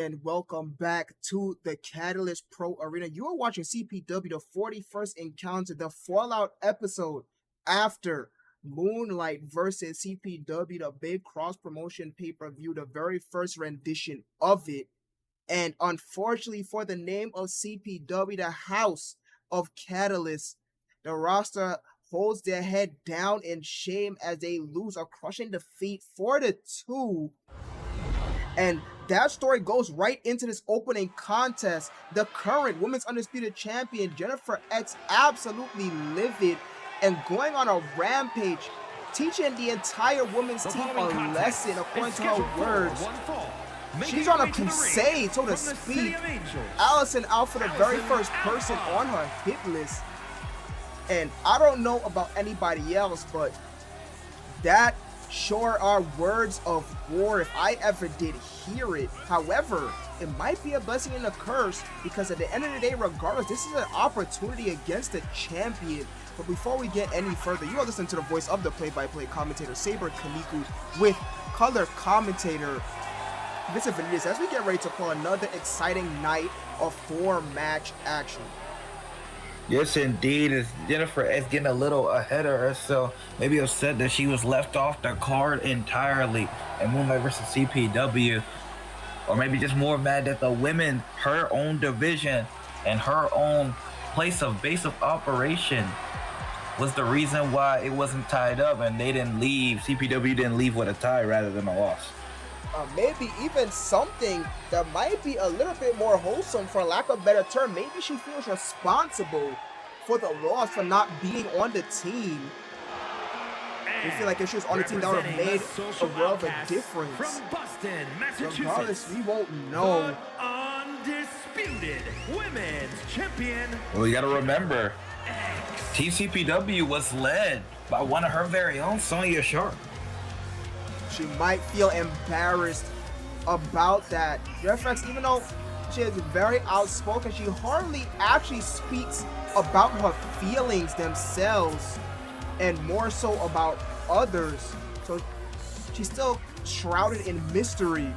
and welcome back to the Catalyst Pro Arena. You are watching CPW, the 41st encounter, the Fallout episode after Moonlight versus CPW, the big cross promotion pay per view, the very first rendition of it. And unfortunately, for the name of CPW, the House of Catalyst, the roster holds their head down in shame as they lose a crushing defeat 4-2. And that story goes right into this opening contest. The current Women's Undisputed Champion, Jennifer X, absolutely livid and going on a rampage, teaching the entire women's team a lesson according to her words. She's on a crusade, so to speak. Allison Alpha, the very first person on her hit list. And I don't know about anybody else, but that sure are words of war if I ever did hear it. However, it might be a blessing and a curse because at the end of the day, regardless, this is an opportunity against the champion. But before we get any further, you are listening to the voice of the play-by-play commentator, Saber Kaniku, with color commentator Vincent Benitez, as we get ready to call another exciting night of four-match action. Yes, indeed. It's Jennifer is getting a little ahead of herself. Maybe upset that she was left off the card entirely in Moonlight versus CPW. Or maybe just more mad that the women, her own division and her own base of operation was the reason why it wasn't tied up and they didn't leave. CPW didn't leave with a tie rather than a loss. Maybe even something that might be a little bit more wholesome, for lack of a better term. Maybe she feels responsible for the loss for not being on the team. We feel like if she was on the team, that would have made a world of a difference. From Boston, Massachusetts, regardless, we won't know. The undisputed women's champion. Well, you got to remember, Team CPW was led by one of her very own, Sonya Sharp. She might feel embarrassed about that. Jennifer X, even though she is very outspoken, she hardly actually speaks about her feelings themselves and more so about others. So she's still shrouded in mystery.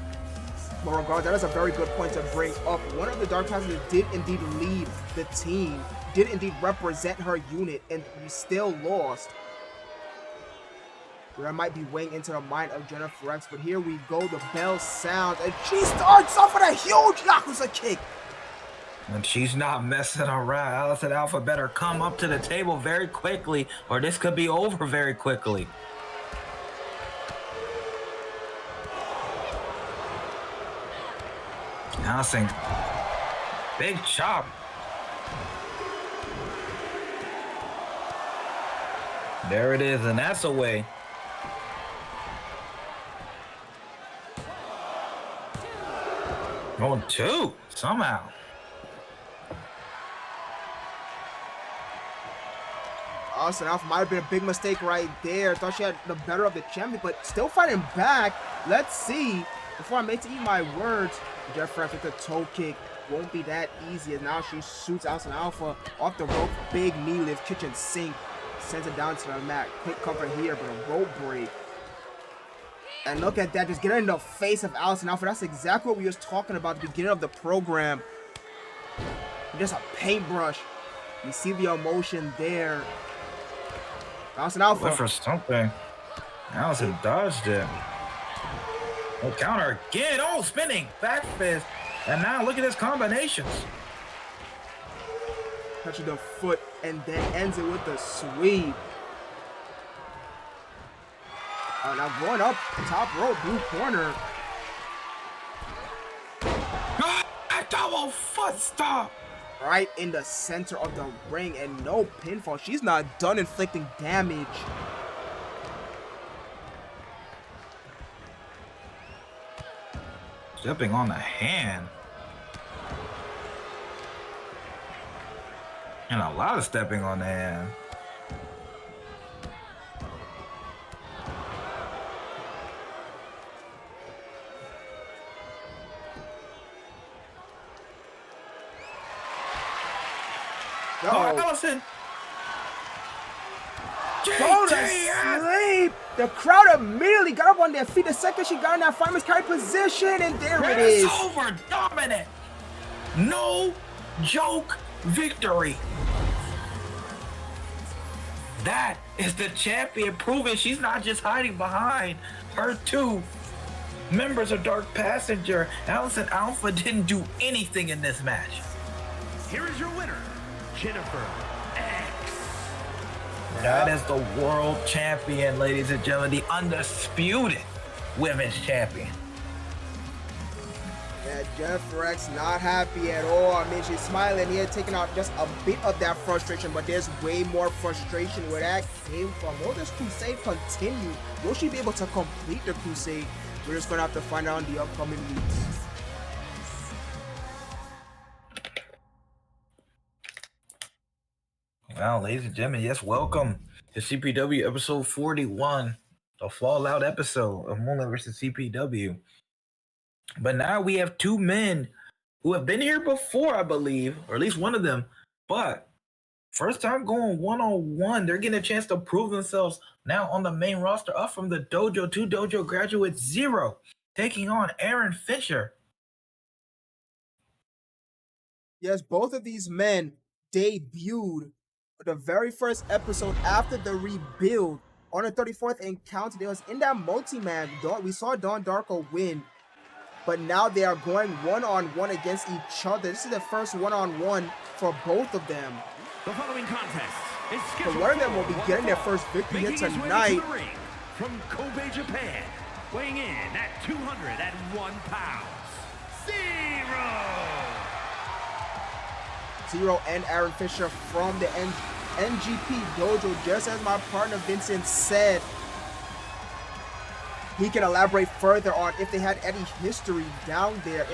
But regardless, that is a very good point to bring up. One of the Dark Passengers did indeed lead the team, did indeed represent her unit, and we still lost. That might be weighing into the mind of Jennifer X, but here we go. The bell sounds, and she starts off with a huge Yakuza kick. And she's not messing around. Allison Alpha better come up to the table very quickly, or this could be over very quickly. Allison, big chop. There it is, and that's away. Going two, somehow. Allison Alpha might have been a big mistake right there. Thought she had the better of the champion, but still fighting back. Let's see. Before I make to eat my words, Jennifer X with the toe kick won't be that easy. And now she shoots Allison Alpha off the rope. Big knee lift, kitchen sink. Sends it down to the mat. Quick cover here, but a rope break. And look at that, just getting in the face of Allison Alpha. That's exactly what we was talking about at the beginning of the program. Just a paintbrush. You see the emotion there. Allison Alpha. Went for something. Allison dodged it. Oh, counter again. Oh, spinning back fist. And now look at his combinations. Touching the foot and then ends it with the sweep. Now going up top rope, blue corner. Double foot stop. Right in the center of the ring and no pinfall. She's not done inflicting damage. Stepping on the hand. And a lot of stepping on the hand. Oh, Allison! Go to sleep. The crowd immediately got up on their feet the second she got in that fireman's carry position, and there it is. Over dominant. No joke victory. That is the champion proving she's not just hiding behind her two members of Dark Passenger. Allison Alpha didn't do anything in this match. Here is your winner, Jennifer X. That is the world champion, ladies and gentlemen, the undisputed women's champion. Yeah, Jennifer X not happy at all. I mean, she's smiling here, taking out just a bit of that frustration, but there's way more frustration where that came from. Will this crusade continue? Will she be able to complete the crusade? We're just going to have to find out in the upcoming weeks. Well, ladies and gentlemen, yes, welcome to CPW episode 41, the Fallout episode of Moonlight versus CPW. But now we have two men who have been here before, I believe, or at least one of them, but first time going one-on-one. They're getting a chance to prove themselves now on the main roster, up from the dojo, two dojo graduates, Zero, taking on Aaron Fisher. Yes, both of these men debuted the very first episode after the rebuild on the 34th encounter. They was in that multi-man. We saw Don Darko win, but now they are going one-on-one against each other. This is the first one-on-one for both of them. The following contest is So scheduled one of them will for be one getting their fall. first victory here Making his way tonight. to the ring from Kobe, Japan, weighing in at 201 pounds, Zero and Aaron Fisher from the NGP Dojo. Just as my partner Vincent said, he can elaborate further on if they had any history down there,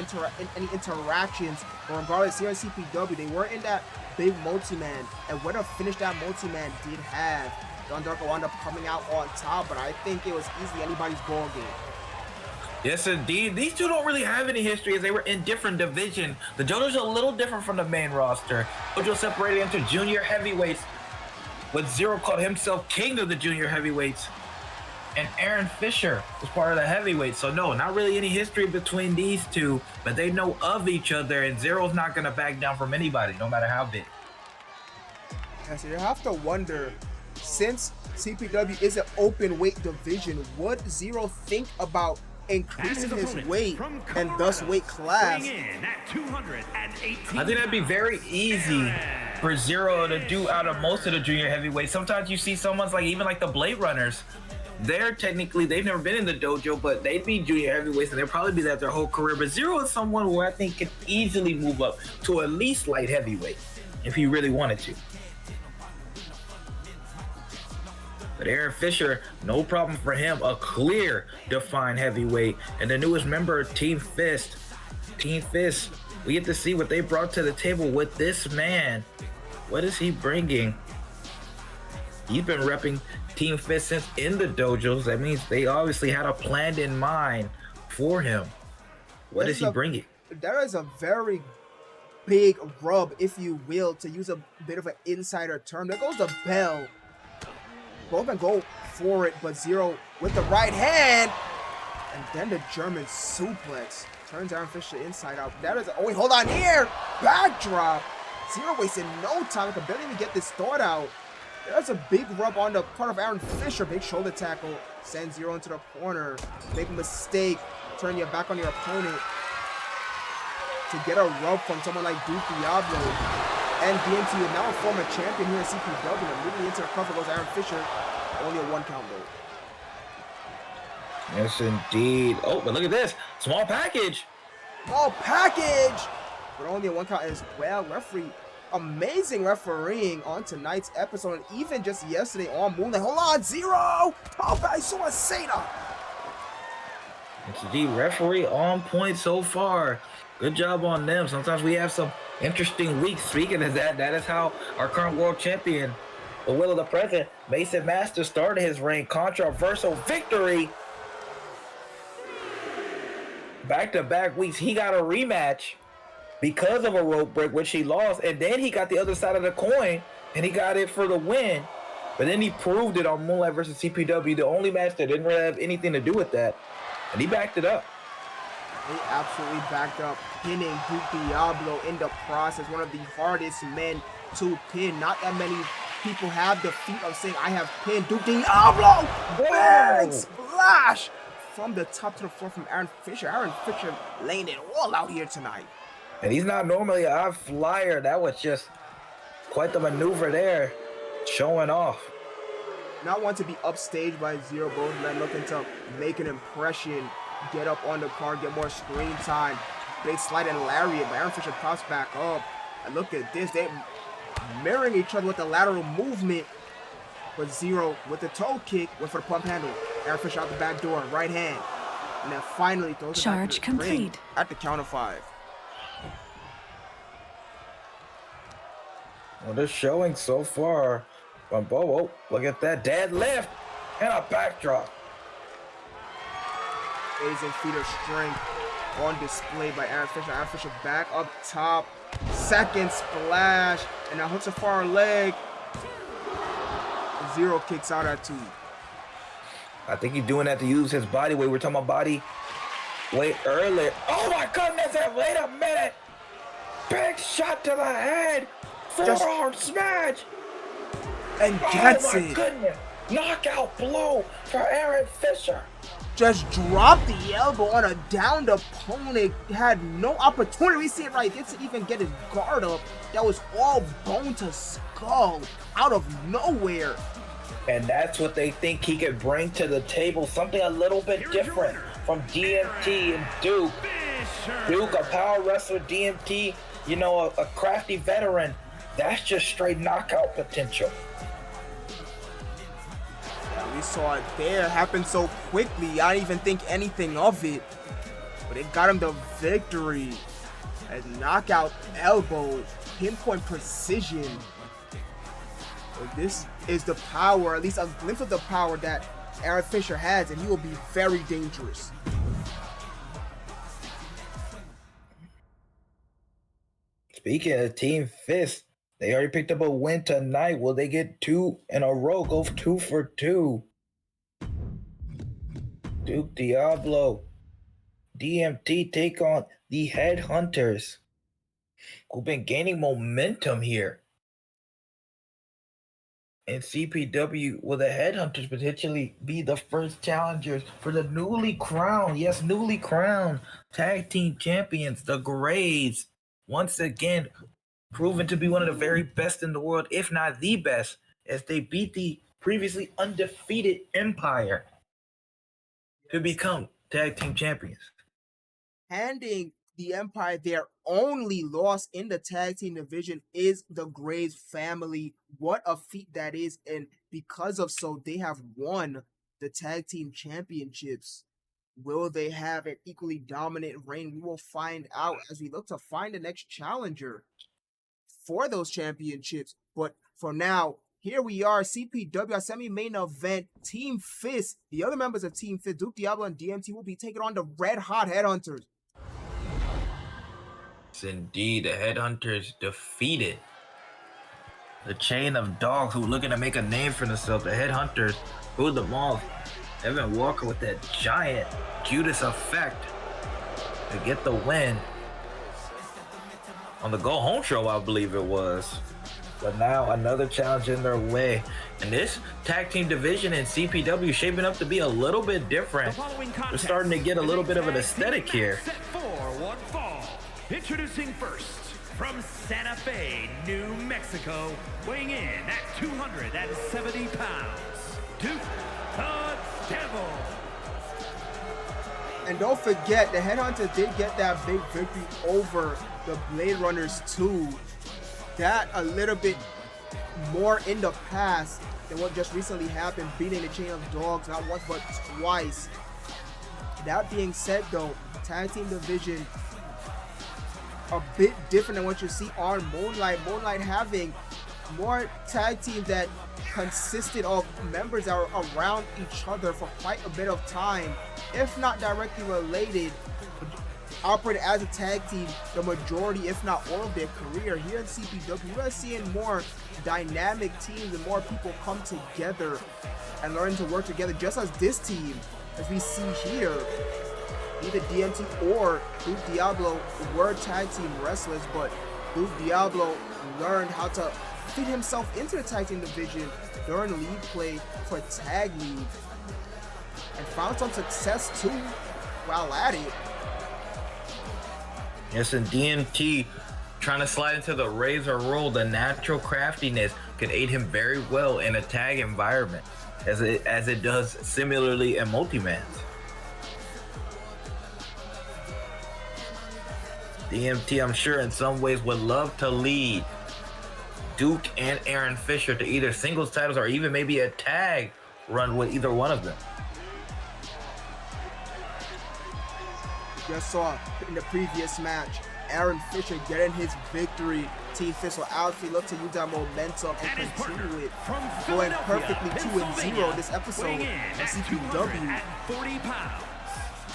any interactions. But regardless, here in CPW, they were in that big multi-man, and what a finish that multi-man did have. Don Darko wound up coming out on top, but I think it was easily anybody's ball game. Yes, indeed. These two don't really have any history as they were in different division. The Dojo's a little different from the main roster. Dojo separated into junior heavyweights, with Zero called himself king of the junior heavyweights. And Aaron Fisher was part of the heavyweights. So no, not really any history between these two, but they know of each other, and Zero's not going to back down from anybody, no matter how big. Yeah, so you have to wonder, since CPW is an open weight division, would Zero think about increasing his weight and thus weight class? I think that'd be very easy for Zero to do out of most of the junior heavyweights. Sometimes you see someone's like, even like the Blade Runners, they've never been in the dojo, but they'd be junior heavyweights and they'll probably be that their whole career. But Zero is someone who I think could easily move up to at least light heavyweight if he really wanted to. But Aaron Fisher, no problem for him, a clear defined heavyweight. And the newest member of Team Fist, we get to see what they brought to the table with this man. What is he bringing? He's been repping Team Fist since in the dojos. That means they obviously had a plan in mind for him. What is he bringing? There is a very big rub, if you will, to use a bit of an insider term. There goes the bell. Both can go for it, but Zero with the right hand, and then the German suplex turns Aaron Fisher inside out. That is oh wait, hold on here, backdrop. Zero wasted no time, could barely even get this thought out. There's a big rub on the part of Aaron Fisher, big shoulder tackle, sends Zero into the corner. Big mistake, turn your back on your opponent to get a rub from someone like Duke Diablo. And DMT is now a former champion here in CPW. Immediately into the cover goes Aaron Fisher. Only a 1 count though. Yes, indeed. Oh, but look at this. Small package. Small package! But only a 1 count as well. Referee, amazing refereeing on tonight's episode. And even just yesterday on Moonlight. Hold on, Zero! Top guy, Suicida! Yes, indeed. Referee on point so far. Good job on them. Sometimes we have some interesting weeks. Speaking of that, that is how our current world champion, the will of the present, Mason Master, started his reign. Controversial victory. Back-to-back weeks, he got a rematch because of a rope break, which he lost, and then he got the other side of the coin, and he got it for the win But then he proved it on Moonlight versus CPW, the only match that didn't really have anything to do with that. And he backed it up. He absolutely backed up, pinning Duke Diablo in the process. One of the hardest men to pin. Not that many people have the feat of saying, I have pinned Duke Diablo. Bang! Splash! From the top to the floor from Aaron Fisher. Aaron Fisher laying it all out here tonight. And he's not normally a high flyer. That was just quite the maneuver there, showing off. Not want to be upstaged by Zero Bozeman, looking to make an impression, get up on the card, get more screen time. Big slide and lariat, but Aaron Fisher pops back up. And look at this, they mirroring each other with the lateral movement. But Zero with the toe kick, went for the pump handle. Aaron Fisher out the back door, right hand. And then finally throws it back to the ring at the counter 5. Well, they're showing so far from Bobo. Look at that deadlift and a backdrop. Amazing feat of strength on display by Aaron Fisher. Aaron Fisher back up top. Second splash. And now hooks a far leg. Zero kicks out at 2. I think he's doing that to use his body weight. We're talking about body weight earlier. Oh my goodness, wait a minute. Big shot to the head. Forearm smash. And gets it. Oh my goodness. Knockout blow for Aaron Fisher. Just dropped the elbow on a downed opponent. Had no opportunity. We see it right there to even get his guard up. That was all bone to skull out of nowhere. And that's what they think he could bring to the table. Something a little bit different from DMT and Duke. Duke, a power wrestler, DMT, you know, a crafty veteran. That's just straight knockout potential. Yeah, we saw it there happen so quickly. I didn't even think anything of it. But it got him the victory. A knockout elbow, pinpoint precision. But this is the power, at least a glimpse of the power that Aaron Fisher has, and he will be very dangerous. Speaking of Team Fist, they already picked up a win tonight. Will they get 2 in a row? Go 2 for 2. Duke Diablo, DMT take on the Headhunters, who've been gaining momentum here. And CPW, will the Headhunters potentially be the first challengers for the newly crowned, yes, newly crowned tag team champions, the Grays, once again proven to be one of the very best in the world, if not the best, as they beat the previously undefeated Empire to become tag team champions. Handing the Empire their only loss in the tag team division is the Grays family. What a feat that is, and because of so, they have won the tag team championships. Will they have an equally dominant reign? We will find out as we look to find the next challenger for those championships. But for now, here we are, CPW, our semi-main event, Team Fist. The other members of Team Fist, Duke Diablo and DMT, will be taking on the Red Hot Headhunters. Indeed, the Headhunters defeated the Chain of Dogs, who were looking to make a name for themselves. The Headhunters ruled them off. Evan Walker with that giant Judas effect to get the win on the Go Home show, I believe it was. But now another challenge in their way. And this tag team division in CPW shaping up to be a little bit different. We're starting to get a little bit of an aesthetic here. Set for one fall. Introducing first, from Santa Fe, New Mexico, weighing in at 270 pounds, Duke the Devil. And don't forget, the Headhunters did get that big victory over the Blade Runners 2. That a little bit more in the past than what just recently happened, beating the Chain of Dogs not once but twice. That being said though, tag team division a bit different than what you see on Moonlight. Moonlight having more tag teams that consisted of members that are around each other for quite a bit of time, if not directly related. operated as a tag team the majority, if not all of their career. Here in CPW, we're seeing more dynamic teams and more people come together and learn to work together, just as this team, as we see here. Either DMT or Duke Diablo were tag team wrestlers, but Duke Diablo learned how to fit himself into the tag team division during league play for Tag League and found some success too while at it. Yes, and DMT trying to slide into the Razor role, the natural craftiness could aid him very well in a tag environment, as it does similarly in multi-mans. DMT, I'm sure, in some ways would love to lead Duke and Aaron Fisher to either singles titles or even maybe a tag run with either one of them. Just saw in the previous match, Aaron Fisher getting his victory. Team Thistle outfit looked to use that momentum and continue it, going perfectly 2-0 this episode of CPW. 40 pounds,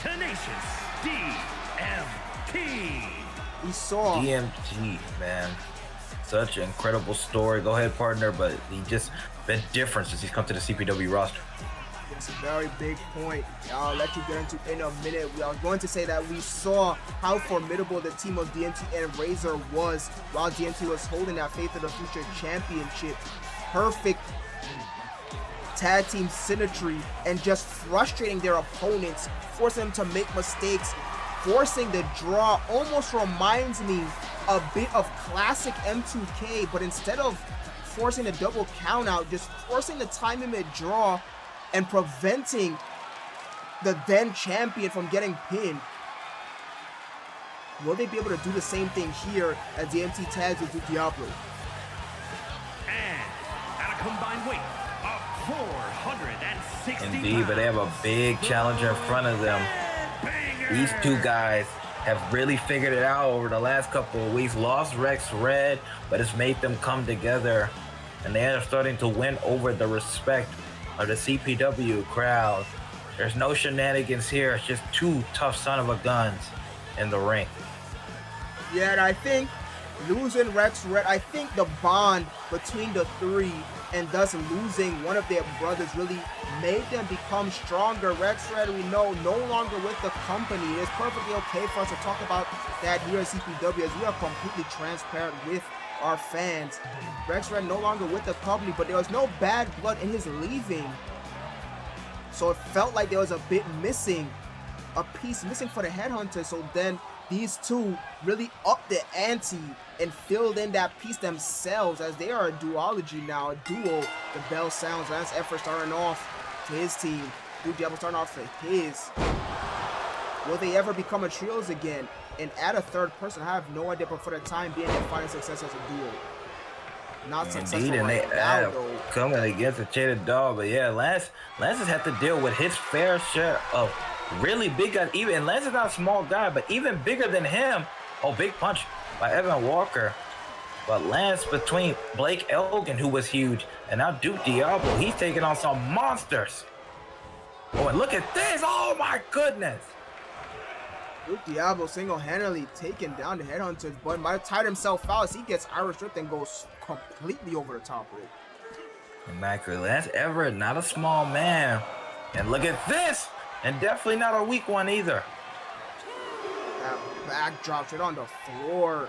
Tenacious DMT. We saw DMT, man, such an incredible story. Go ahead, partner, but he just been different since he's come to the CPW roster. It's a very big point. I'll let you get into in a minute. I was going to say that we saw how formidable the team of DMT and Razor was while DMT was holding that Faith of the Future Championship. Perfect tag team symmetry and just frustrating their opponents, forcing them to make mistakes, forcing the draw. Almost reminds me a bit of classic M2K, but instead of forcing a double count out, just forcing the time limit draw and preventing the then champion from getting pinned. Will they be able to do the same thing here as DMT tags with Duke Diablo? And at a combined weight of 460 Indeed, but they have a big challenger in front of them. These two guys have really figured it out over the last couple of weeks. Lost Rex Red, but it's made them come together, and they are starting to win over the respect of the CPW crowd. There's no shenanigans here. It's just two tough son of a guns in the ring. Yeah, and I think losing Rex Red, I think the bond between the three and thus losing one of their brothers really made them become stronger. Rex Red, we know, no longer with the company. It's perfectly okay for us to talk about that here at CPW, as we are completely transparent with our fans. Rex Red no longer with the company, but there was no bad blood in his leaving. So it felt like there was a bit missing, a piece missing for the Headhunters. So then these two really upped the ante and filled in that piece themselves, as they are a duology now, a duo. The bell sounds. Lance Effort starting off for his team. Duke Diablo starting off for his. Will they ever become a trios again and add a third person? I have no idea, but for the time being, they're finding success as a duo. Not successful. Indeed, and right they now, though. coming against a Cheetah Dog, but yeah, Lance has had to deal with his fair share of really big guys. Even Lance is not a small guy, but even bigger than him. Oh, big punch by Evan Walker. But Lance, between Blake Elgin, who was huge, and now Duke Diablo, he's taking on some monsters. Oh, and look at this! Oh my goodness! Duke Diablo single-handedly taking down the Headhunters, but might have tied himself out as he gets Irish Whipped and goes completely over the top of it. Immaculate. Lance Everett, not a small man. And look at this! And definitely not a weak one either. That backdrop straight on the floor.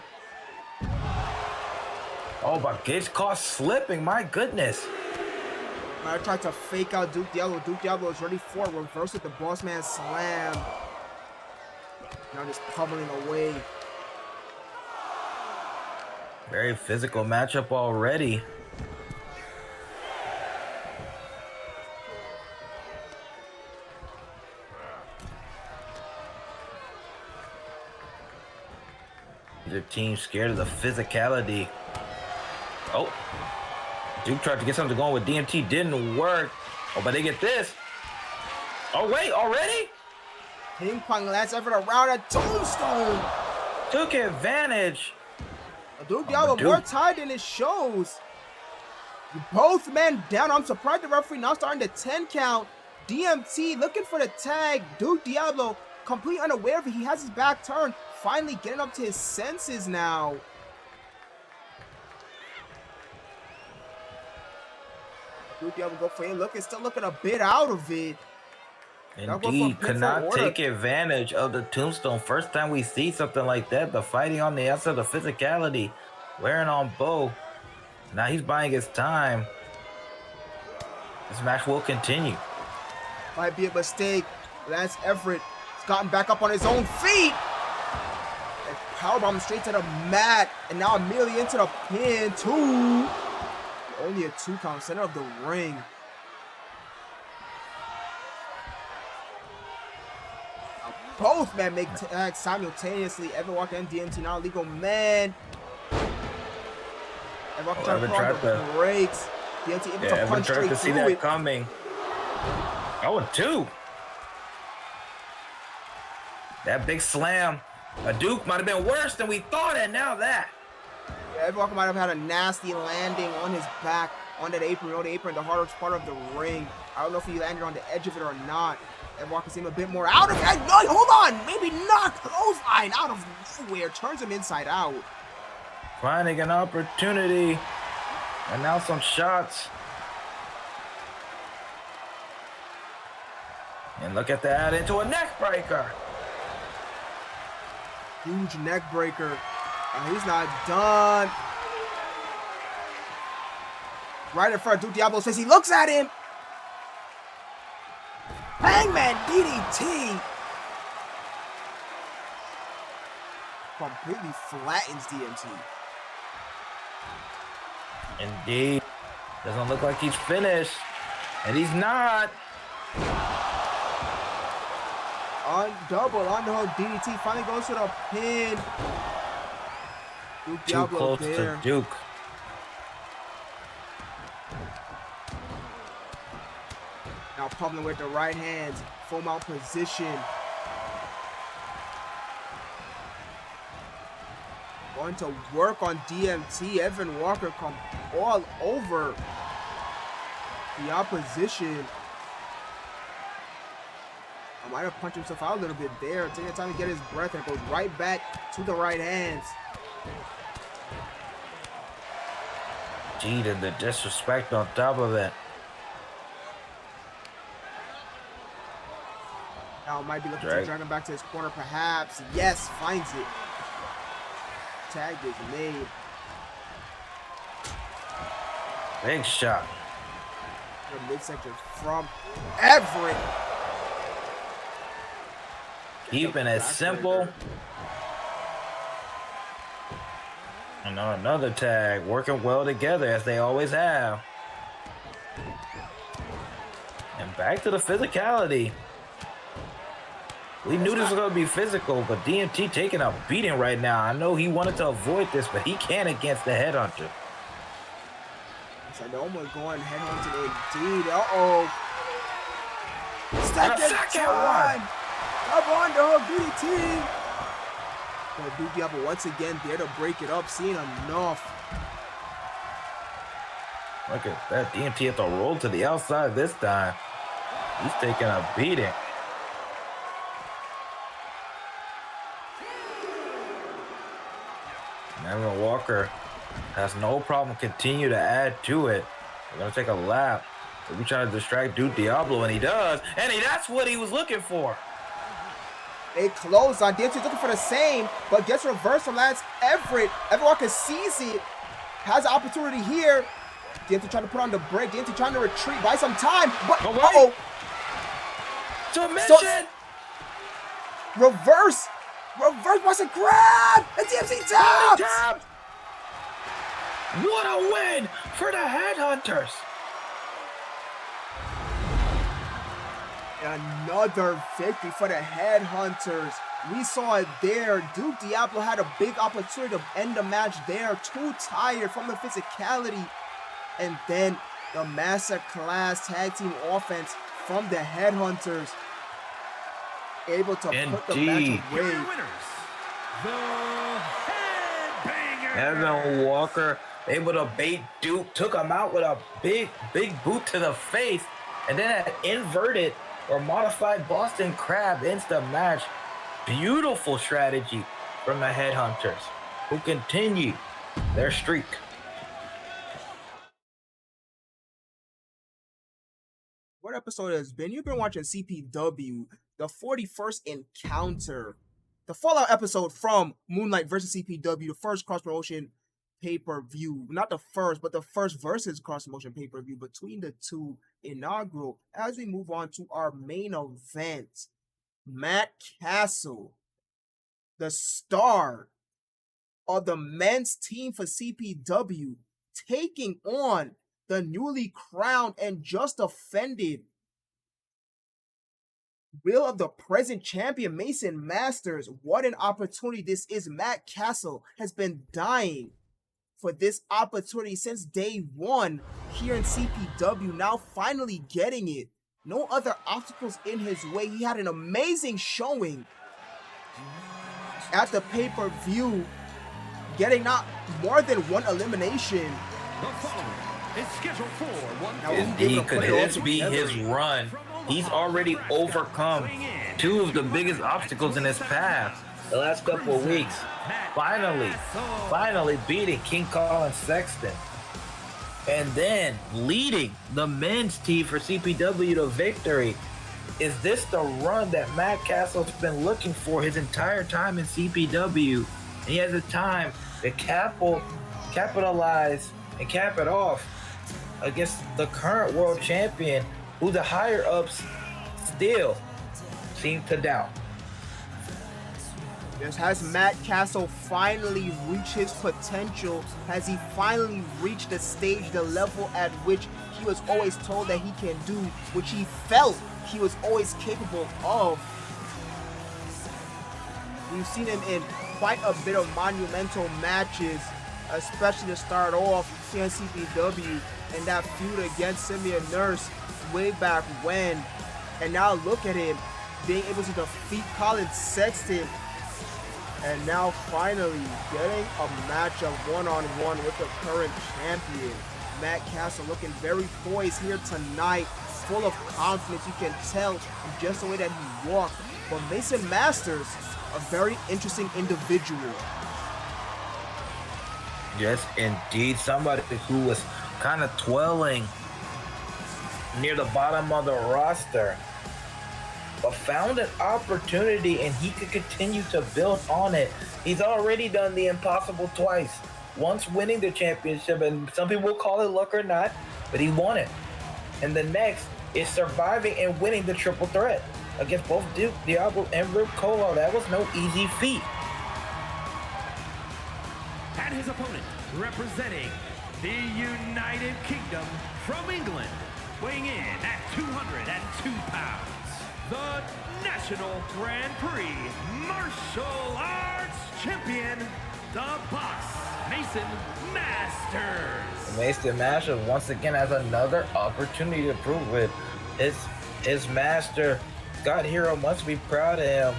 Oh, but gets caught slipping, my goodness. I tried to fake out Duke Diablo. Duke Diablo is ready for reverse with the Boss Man Slam. Now just pummeling away. Very physical matchup already. Either team scared of the physicality. Oh, Duke tried to get something going with DMT, didn't work. Oh, but they get this. Oh wait, already? Ping pong Lance Effort around a tombstone. Took advantage. Duke Diablo more tied than it shows. Both men down. I'm surprised the referee now starting the 10 count. DMT looking for the tag. Duke Diablo completely unaware of it. He has his back turned, finally getting up to his senses now. Duke Diablo go for him. Still looking a bit out of it. Indeed, could not take advantage of the tombstone. First time we see something like that. The fighting on the outside, the physicality, wearing on Bo. Now he's buying his time. This match will continue. Might be a mistake. Lance Everett has gotten back up on his own feet. And powerbomb straight to the mat. And now immediately into the pin. 2. Only a 2 count, center of the ring. Both men make tags simultaneously. Evan Walker and DMT now legal man. Evan Walker trying to pull out the brakes. DMT able to punch straight to see through that it. Coming. Oh, a 2. That big slam. A Duke might have been worse than we thought, and now that. Yeah, Evan Walker might have had a nasty landing on his back on that apron. You know, the apron, the hardest part of the ring. I don't know if he landed on the edge of it or not. Evan Walker seemed a bit more out of it. No, hold on. Maybe not. Clothesline out of nowhere. Turns him inside out. Finding an opportunity. And now some shots. And look at that, into a neck breaker. Huge neck breaker. He's not done. Right in front of Duke Diablo's face. He looks at him. Hangman DDT. Completely flattens DMT. Indeed. Doesn't look like he's finished. And he's not. On double underhook DDT finally goes to the pin. Duke Too close there. to Duke. Now pummeling with the right hands. Full mount position. Going to work on DMT. Evan Walker come all over the opposition. I might have punched himself out a little bit there. Taking time to get his breath and goes right back to the right hands. Gee, the disrespect on top of it. Now might be looking to drag him back to his corner, perhaps. Yes, finds it. Tag is made. Big shot. The midsection from Everett. Keeping it simple. And now another tag, working well together as they always have. And back to the physicality. We knew this was going to be physical, but DMT taking a beating right now. I know he wanted to avoid this, but he can't against the headhunter. So no one going headhunted indeed. Uh-oh. Second one. Up on the DDT. But Duke Diablo once again there to break it up, seeing enough. Look at that. DMT had to roll to the outside this time. He's taking a beating. Evan Walker has no problem continue to add to it. We're going to take a lap. We're trying to distract Duke Diablo, and he does. And that's what he was looking for. They close on DMT looking for the same, but gets reversed from Lance Everett. Evan Walker sees it, has the opportunity here. DMT trying to put on the break. DMT trying to retreat, buy some time, but uh-oh. Submission! Reverse wants to grab, and DMT taps! What a win for the Headhunters! Another victory for the Headhunters. We saw it there. Duke Diablo had a big opportunity to end the match there. Too tired from the physicality. And then the masterclass tag team offense from the Headhunters. Able to put the match away. Evan Walker able to bait Duke. Took him out with a big boot to the face. And then an inverted or modified Boston Crab ends the match. Beautiful strategy from the Headhunters, who continue their streak. What episode has been? You've been watching CPW, the 41st Encounter, the Fallout episode from Moonlight versus CPW, the first cross promotion pay-per-view. Not the first, but the first versus cross promotion pay-per-view between the two inaugural. As we move on to our main event, Matt Castle, the star of the men's team for CPW, taking on the newly crowned and just offended will of the present champion, Mason Masters. What an opportunity this is. Matt Castle has been dying for this opportunity since day one here in CPW, now finally getting it. No other obstacles in his way. He had an amazing showing at the pay-per-view, getting not more than one elimination. The following is scheduled for one. Indeed, could this be his run? He's already overcome two of the biggest obstacles in his path the last couple of weeks. Finally beating King Colin Sexton. And then leading the men's team for CPW to victory. Is this the run that Matt Castle's been looking for his entire time in CPW? And he has the time to capitalize and cap it off against the current world champion, who the higher ups still seem to doubt. Yes, has Matt Castle finally reached his potential? Has he finally reached the stage, the level at which he was always told that he can do, which he felt he was always capable of? We've seen him in quite a bit of monumental matches, especially to start off here in CPW and that feud against Simeon Nurse way back when. And now look at him being able to defeat Colin Sexton, and now finally getting a matchup one-on-one with the current champion. Matt Castle looking very poised here tonight, full of confidence. You can tell in just the way that he walked. But Mason Masters, a very interesting individual. Yes, indeed. Somebody who was kind of twirling near the bottom of the roster, but found an opportunity and he could continue to build on it. He's already done the impossible twice. Once winning the championship, and some people will call it luck or not, but he won it. And the next is surviving and winning the triple threat against both Duke Diablo and Rip Kolo. That was no easy feat. And his opponent, representing the United Kingdom from England, weighing in at 202 pounds, the National Grand Prix Martial Arts Champion, the Boss, Mason Masters. Mason Masters once again has another opportunity to prove it. His master, God Hero, must be proud of him.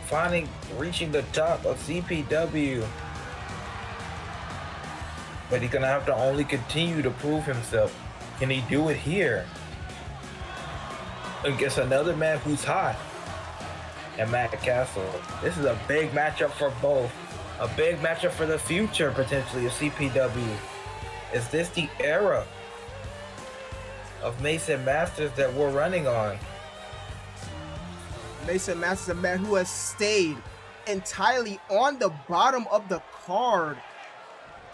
Finally reaching the top of CPW. But he's gonna have to only continue to prove himself. Can he do it here against another man who's hot? And Matt Castle. This is a big matchup for both. A big matchup for the future, potentially, of CPW. Is this the era of Mason Masters that we're running on? Mason Masters, a man who has stayed entirely on the bottom of the card.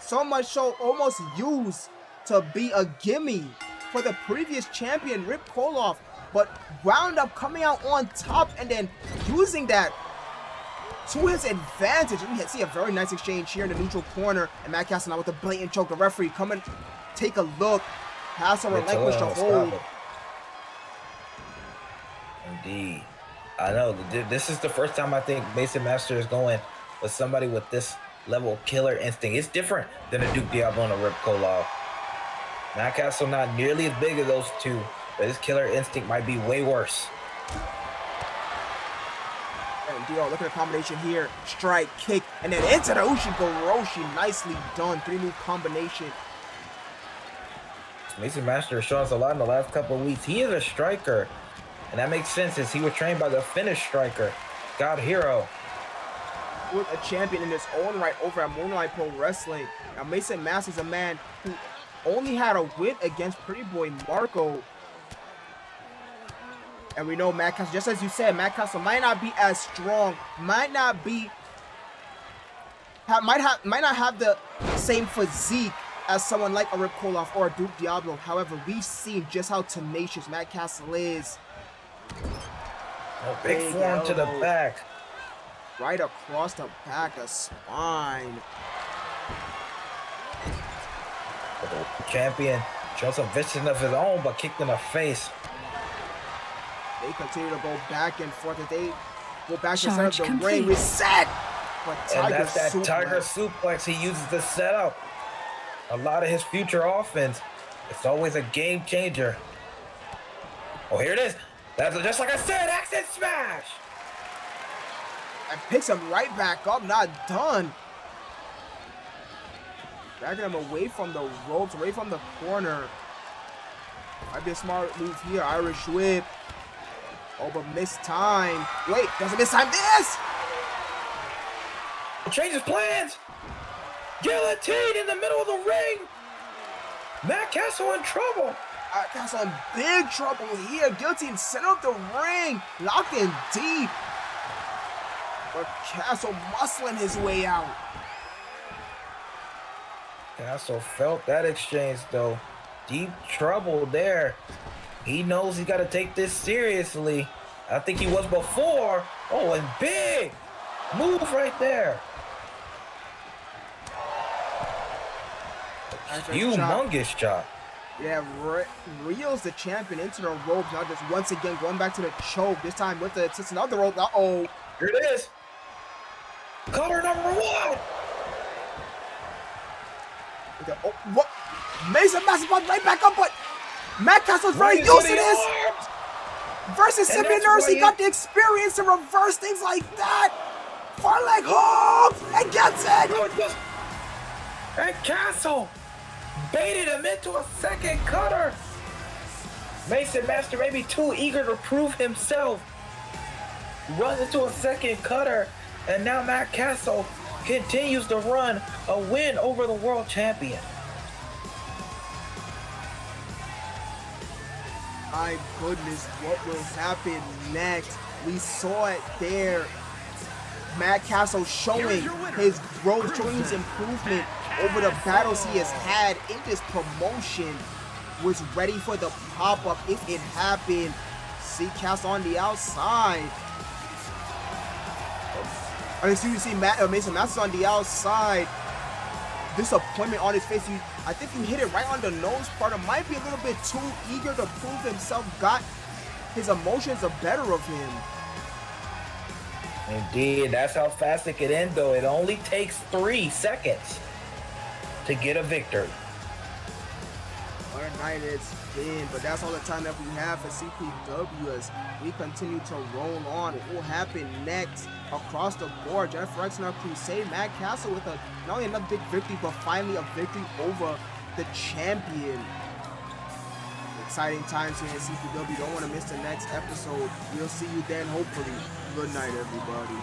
So much so, almost used to be a gimme for the previous champion, Rip Koloff, but wound up coming out on top and then using that to his advantage. We see a very nice exchange here in the neutral corner, and Matt Castle now with a blatant choke. The referee come and take a look. Castle relinquished the hold. Indeed. I know, this is the first time I think Mason Master is going with somebody with this level of killer instinct. It's different than a Duke Diablo and a Rip Koloff. Matt Castle not nearly as big as those two, but his killer instinct might be way worse. And Dio, look at the combination here. Strike, kick, and then into the Ushigoroshi. Nicely done. 3-move combination. Mason Master has shown us a lot in the last couple of weeks. He is a striker, and that makes sense as he was trained by the Finnish striker, God Hero. With a champion in his own right over at Moonlight Pro Wrestling. Now, Mason Masters is a man who only had a win against Pretty Boy Marco. And we know Matt Castle, just as you said, Matt Castle might not be as strong, might not have the same physique as someone like a Rip Koloff or a Duke Diablo. However, we've seen just how tenacious Matt Castle is. Oh, big form to the back. Right across the back, the spine. The champion shows some viciousness of his own, but kicked in the face. They continue to go back and forth. As they go back to the center of the ring. Reset! But and that's that Tiger suplex he uses to set up a lot of his future offense. It's always a game changer. Oh, here it is. That's just like I said, accent smash. And picks him right back up, not done. Dragging him away from the ropes, away from the corner. Might be a smart move here. Irish whip. Oh, but missed time. Wait, doesn't miss time this! Changes plans. Guillotine in the middle of the ring. Matt Castle in trouble. Castle in big trouble here. Guillotine set up the ring. Locked in deep. But Castle muscling his way out. Castle felt that exchange though. Deep trouble there. He knows he got to take this seriously. I think he was before. Oh, and big move right there. Humongous chop. Yeah, reels the champion into the ropes. Now just once again going back to the choke. This time with the assistant of the rope. Uh-oh. Here it is. Cutter number one. Okay, oh, what? Mason Master's right back up, but Matt Castle's very used to this. Versus Simeon Nurse, he got the experience to reverse things like that. Far leg hook and gets it. And Castle baited him into a second cutter. Mason Master may be too eager to prove himself. Runs into a second cutter, and now Matt Castle continues to run a win over the world champion. My goodness, what will happen next? We saw it there. Matt Castle showing his growth, showing his improvement over the battles he has had in this promotion. Was ready for the pop-up if it happened. See Castle on the outside. I see Mason Masters on the outside. Disappointment on his face. I think you hit it right on the nose part. It might be a little bit too eager to prove himself. Got his emotions the better of him. Indeed, that's how fast it could end though. It only takes 3 seconds to get a victory. What a night it's been, but that's all the time that we have for CPW as we continue to roll on. What will happen next across the board? Jeff Rex and our Crusade, Matt Castle with not only another big victory, but finally a victory over the champion. Exciting times here at CPW. Don't want to miss the next episode. We'll see you then, hopefully. Good night, everybody.